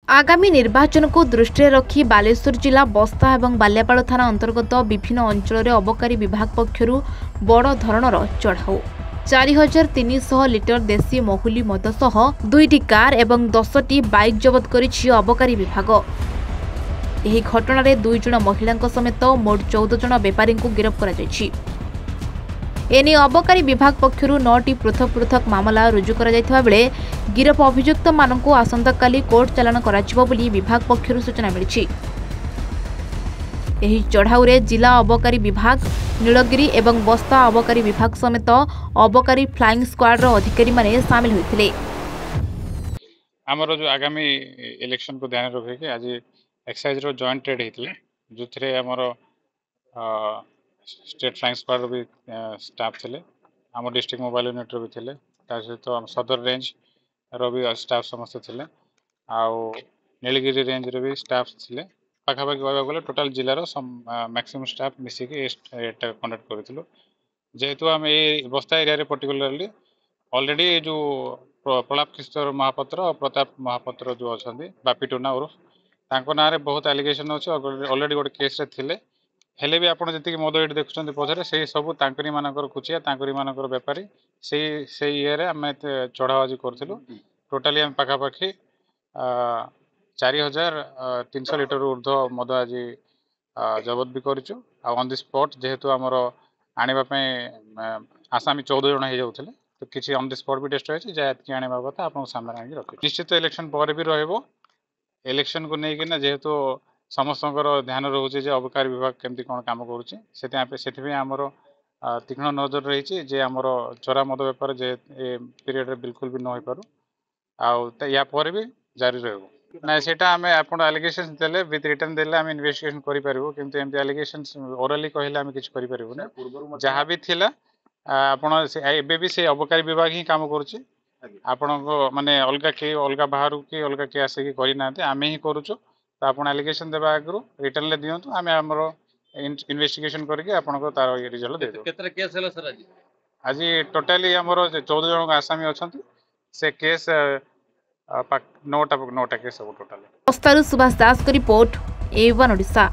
आगामी निर्वाचन को दृष्टि रखी बालेश्वर जिला बस्ता और बाल्यापाड़ थाना अंतर्गत विभिन्न अंचल अबकारी विभाग पक्षर बड़ धरणर चढ़ाऊ 4300 लिटर देशी महुली मद सह 2टी कार एवं 10टी बाइक जबत करिछि अबकारी विभाग। एही घटना रे 2 जण महिला समेत मोट 14 जण बेपारी को गिरफ्त करा जायछि। एने अबकारी विभाग पक्षर 9टी पृथक पृथक मामला रुजु करा जायथिबा बेले गिरफ अभियुक्त मानकु आसंताकाली कोर्ट चालान कराजिबो बोली विभाग पक्षर सूचना मिलिछि। एही चढ़ाऊ रे जिला अबकारी विभाग नीलगिरी एवं बस्ता अबकारी विभाग समेत अबकारी फ्लाइंग स्क्वाड रो अधिकारी माने शामिल होइथिले। हमरो जो आगामी इलेक्शन को ध्यान रखे के आज एक्साइज रो जॉइंट रेड हेतिले जोथरे हमरो स्टेट फ्लाइंग स्क्वाड भी स्टाफ थिले, आम डिस्ट्रिक्ट मोबाइल यूनिट रो भी थिले, ता सहित सदर रेंज रो भी स्टाफ समस्त थिले, आउ नीलगिरी रेंज रो भी स्टाफ थिले। पाखापाखि कहबा गले टोटल जिलार मैक्सिमम स्टाफ मिसिकी एटा कंडक्ट करथिलु। जेहेतु आम ए बस्ता एरिया रे पर्टिकुलरली ऑलरेडी जो प्रलाप किशोर महापात्र और प्रताप महापात्र जो अछंदी बापी टोना उर्फ तांको नारे बहुत एलिगेशन अछि, ऑलरेडी गोटे केस रे थिले। हेले भी आपण जति मद एट देखुछंदी पछरे से सब तांकरी मानकर कुचिया तांकरी मानकर व्यापारी से इये रे हम चढ़ावाजी करथिलु। टोटली हम पाखापाखि 4300 लिटर ऊर्ध्व मद आज जबत भी करिछु। आ ऑन द स्पॉट जेहेतु हमर आनिबा पे आसामी 14 जण हे जाउथले, तो किछि ऑन द स्पॉट भी टेस्ट होइछि जे कि आनिबा कथा आपण सामने आनि रखि। निश्चित इलेक्शन पर भी रहबो। इलेक्शन को नहीं कि ना जेहेतु समस्तଙ୍କର ध्यान रोचे जे अबकारी विभाग केमती कौन काम करुचे से आमर तीक्ष्ण नजर रही जे आमर चोरा मद बेपार जे पीरियड बिल्कुल भी न हो पारू या पर भी जारी रहबो ना सेटा आमे आपण एलिगेशन देले विथ रिटर्न देले आमे इन्वेस्टिगेशन करि परबो, किंतु एमती एलिगेशन ओरली कहले आमे किछ करि परबो ना। जहां भी थिला आपण एबे भी से अबकारी विभाग ही काम करूचे। आपण माने अलगा बाहर की अलगा के आसे की करि नाते आमे ही करूचो। तो आप एलिगेशन देवा आगु रिटर्न दिंतु आम आमर इन्वेस्टिगेशन करके आपको तार रिजल्ट दे। आज टोटाली आमर 14 जन आसामी अच्छा से केस 9टा केस सब टोटाली। सुभाष दास रिपोर्ट A1 ओडिशा।